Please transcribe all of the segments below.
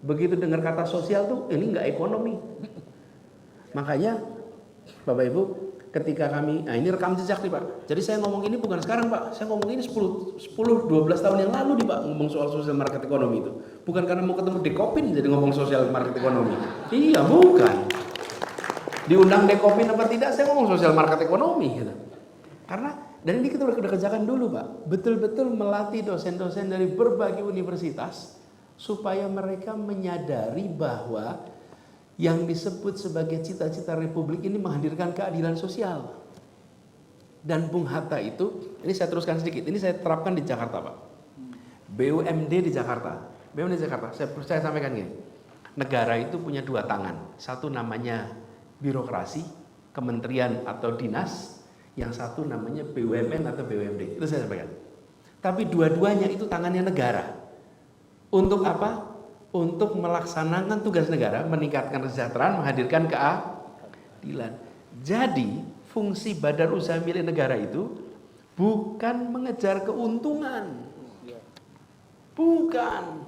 Begitu dengar kata sosial tuh, ini nggak ekonomi. Makanya Bapak Ibu, ketika kami, nah ini rekam jejak nih Pak. Jadi saya ngomong ini bukan sekarang Pak, saya ngomong ini 10-12 tahun yang lalu nih Pak, ngomong soal social market ekonomi itu. Bukan karena mau ketemu Dekopin jadi ngomong social market ekonomi. Iya, bukan. Diundang Dekopin apa tidak, saya ngomong social market ekonomi gitu. Karena dan ini kita udah kerjakan dulu Pak, betul-betul melatih dosen-dosen dari berbagai universitas supaya mereka menyadari bahwa yang disebut sebagai cita-cita Republik ini menghadirkan keadilan sosial. Dan Bung Hatta itu, ini saya teruskan sedikit, ini saya terapkan di Jakarta Pak. BUMD di Jakarta, saya sampaikan gini, negara itu punya dua tangan, satu namanya birokrasi, kementerian atau dinas, yang satu namanya BUMN atau BUMD, itu saya sampaikan. Tapi dua-duanya itu tangannya negara. Untuk apa? Untuk melaksanakan tugas negara, meningkatkan kesejahteraan, menghadirkan keadilan. Jadi, fungsi badan usaha milik negara itu bukan mengejar keuntungan. Bukan,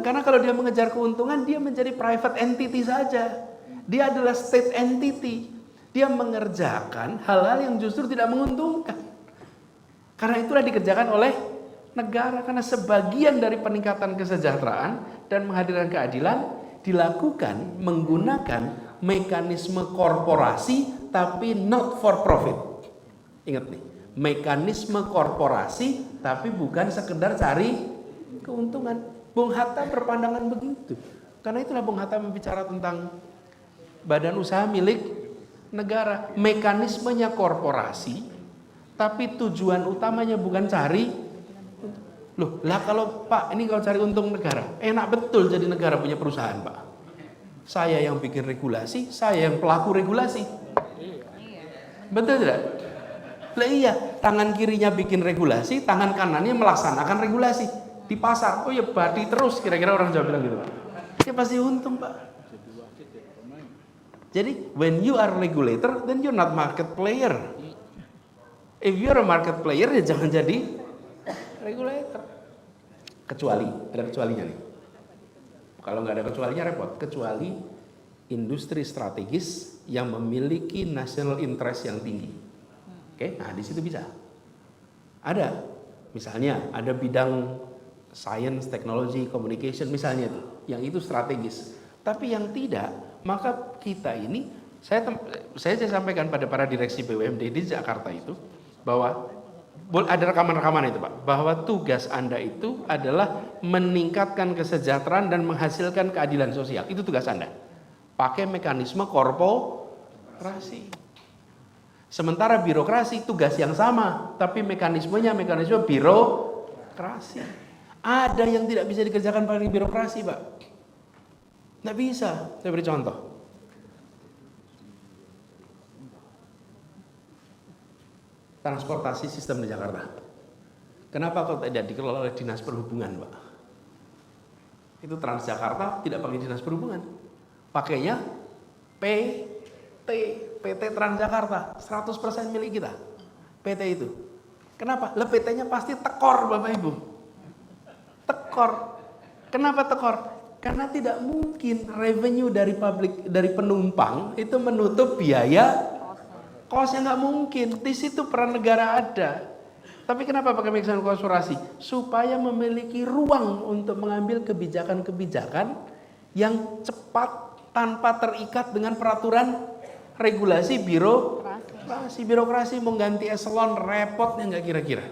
karena kalau dia mengejar keuntungan, dia menjadi private entity saja. Dia adalah state entity. Dia mengerjakan hal-hal yang justru tidak menguntungkan. Karena itulah dikerjakan oleh negara, karena sebagian dari peningkatan kesejahteraan dan menghadirkan keadilan dilakukan menggunakan mekanisme korporasi tapi not for profit. Ingat nih, mekanisme korporasi tapi bukan sekedar cari keuntungan. Bung Hatta berpandangan begitu. Karena itulah Bung Hatta membicara tentang badan usaha milik negara, mekanismenya korporasi tapi tujuan utamanya bukan cari. Loh, lah kalau Pak, ini kalau cari untung negara, enak betul jadi negara punya perusahaan Pak. Saya yang bikin regulasi, saya yang pelaku regulasi. Betul tidak? Lah iya, tangan kirinya bikin regulasi, tangan kanannya melaksanakan regulasi di pasar. Oh ya, badi terus, kira-kira orang Jawa bilang gitu Pak. Ya pasti untung Pak. Jadi when you are regulator, then you're not market player. If you're a market player, ya jangan jadi regulator. Kecuali, ada kecualinya nih. Kalau nggak ada kecualinya repot. Kecuali industri strategis yang memiliki national interest yang tinggi. Oke, nah di situ bisa. Ada, misalnya ada bidang science, technology, communication misalnya itu, yang itu strategis. Tapi yang tidak, maka kita ini, saya sampaikan pada para direksi BUMD di Jakarta itu, bahwa ada rekaman-rekaman itu Pak, bahwa tugas Anda itu adalah meningkatkan kesejahteraan dan menghasilkan keadilan sosial. Itu tugas Anda. Pakai mekanisme korporasi. Sementara birokrasi tugas yang sama, tapi mekanismenya mekanisme birokrasi. Ada yang tidak bisa dikerjakan pakai birokrasi Pak. Nggak bisa. Saya beri contoh. Transportasi sistem di Jakarta. Kenapa kok tidak dikelola oleh Dinas Perhubungan, Pak? Itu Transjakarta tidak pakai Dinas Perhubungan. Pakainya PT Transjakarta, 100% milik kita. PT itu. Kenapa? Lah PT-nya pasti tekor, Bapak Ibu. Tekor. Kenapa tekor? Karena tidak mungkin revenue dari penumpang itu menutup biaya kosnya, nggak mungkin. Di situ peran negara ada. Tapi kenapa pakai mekanisme korporasi? Supaya memiliki ruang untuk mengambil kebijakan-kebijakan yang cepat tanpa terikat dengan peraturan regulasi birokrasi. Mau ganti eselon repotnya nggak kira-kira.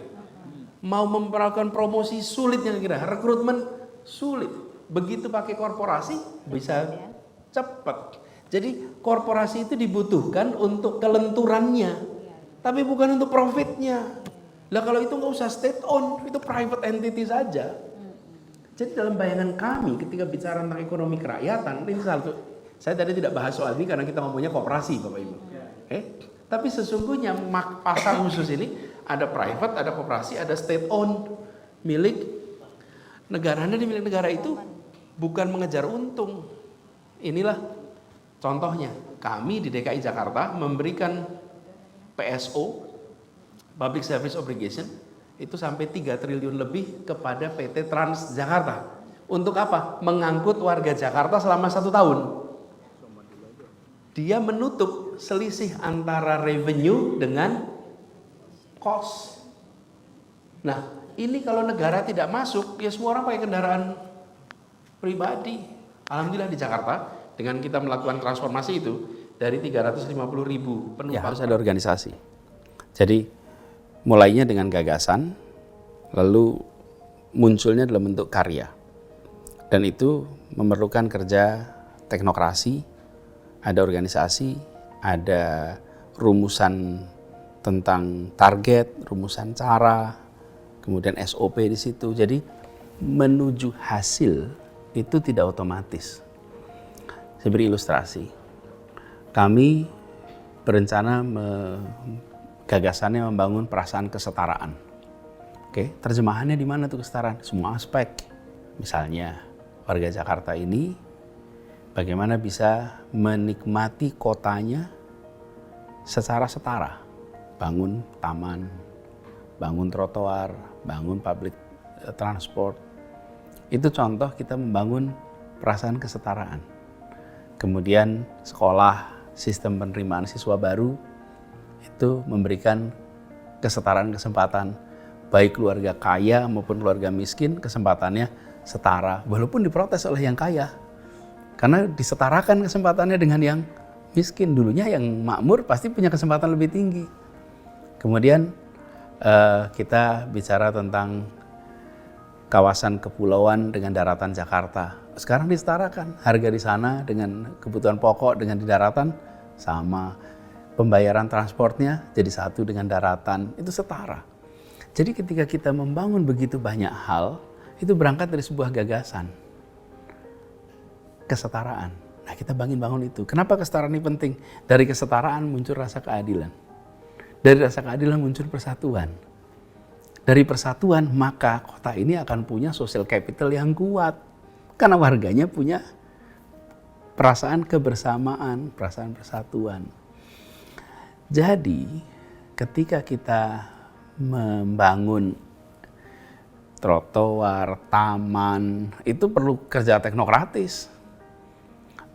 Mau memperlakukan promosi sulit nggak kira. Rekrutmen sulit. Begitu pakai korporasi bisa cepat. Jadi korporasi itu dibutuhkan untuk kelenturannya, tapi bukan untuk profitnya. Lah kalau itu nggak usah state owned, itu private entity saja. Jadi dalam bayangan kami ketika bicara tentang ekonomi kerakyatan, ini saya tadi tidak bahas soal ini karena kita ngomongnya koperasi Bapak Ibu. Tapi sesungguhnya pasar khusus ini ada private, ada koperasi, ada state owned, milik negara. Di milik negara itu bukan mengejar untung. Inilah contohnya, kami di DKI Jakarta memberikan PSO, Public Service Obligation, itu sampai 3 triliun lebih kepada PT Transjakarta Untuk apa? Mengangkut warga Jakarta selama 1 tahun. Dia menutup selisih antara revenue dengan cost. Nah, ini kalau negara tidak masuk, ya semua orang pakai kendaraan pribadi. Alhamdulillah di Jakarta, dengan kita melakukan transformasi itu, dari 350.000 penumpang. Ya, harus ada organisasi. Jadi, mulainya dengan gagasan, lalu munculnya dalam bentuk karya. Dan itu memerlukan kerja teknokrasi, ada organisasi, ada rumusan tentang target, rumusan cara, kemudian SOP di situ. Jadi menuju hasil itu tidak otomatis. Saya beri ilustrasi. Kami berencana gagasannya membangun perasaan kesetaraan. Oke, terjemahannya di mana tuh kesetaraan? Semua aspek. Misalnya warga Jakarta ini bagaimana bisa menikmati kotanya secara setara. Bangun taman, bangun trotoar, bangun public transport. Itu contoh kita membangun perasaan kesetaraan. Kemudian sekolah, sistem penerimaan siswa baru itu memberikan kesetaraan kesempatan. Baik keluarga kaya maupun keluarga miskin kesempatannya setara. Walaupun diprotes oleh yang kaya. Karena disetarakan kesempatannya dengan yang miskin. Dulunya yang makmur pasti punya kesempatan lebih tinggi. Kemudian kita bicara tentang kawasan kepulauan dengan daratan Jakarta. Sekarang disetarakan. Harga di sana dengan kebutuhan pokok dengan di daratan sama. Pembayaran transportnya jadi satu dengan daratan. Itu setara. Jadi ketika kita membangun begitu banyak hal, itu berangkat dari sebuah gagasan. Kesetaraan. Nah, kita bangun itu. Kenapa kesetaraan ini penting? Dari kesetaraan muncul rasa keadilan. Dari rasa keadilan muncul persatuan. Dari persatuan, maka kota ini akan punya social capital yang kuat. Karena warganya punya perasaan kebersamaan, perasaan persatuan. Jadi, ketika kita membangun trotoar, taman, itu perlu kerja teknokratis.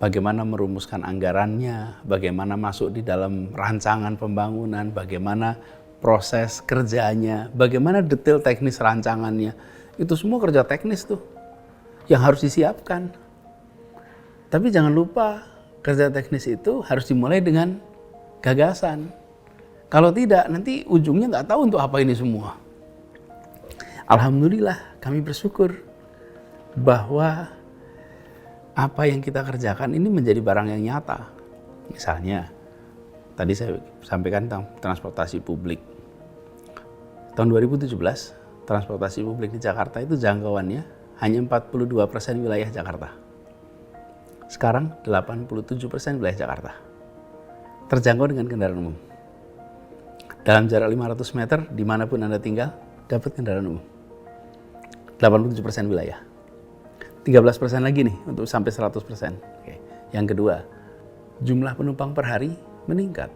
Bagaimana merumuskan anggarannya, bagaimana masuk di dalam rancangan pembangunan, bagaimana proses kerjanya, bagaimana detail teknis rancangannya. Itu semua kerja teknis tuh yang harus disiapkan. Tapi jangan lupa kerja teknis itu harus dimulai dengan gagasan. Kalau tidak, nanti ujungnya nggak tahu untuk apa ini semua. Alhamdulillah, kami bersyukur bahwa apa yang kita kerjakan ini menjadi barang yang nyata. Misalnya, tadi saya sampaikan tentang transportasi publik. Tahun 2017, transportasi publik di Jakarta itu jangkauannya hanya 42% wilayah Jakarta. Sekarang 87% wilayah Jakarta. Terjangkau dengan kendaraan umum. Dalam jarak 500 meter, dimanapun Anda tinggal, dapat kendaraan umum. 87% wilayah. 13% lagi nih untuk sampai 100%. Oke. Yang kedua, jumlah penumpang per hari meningkat.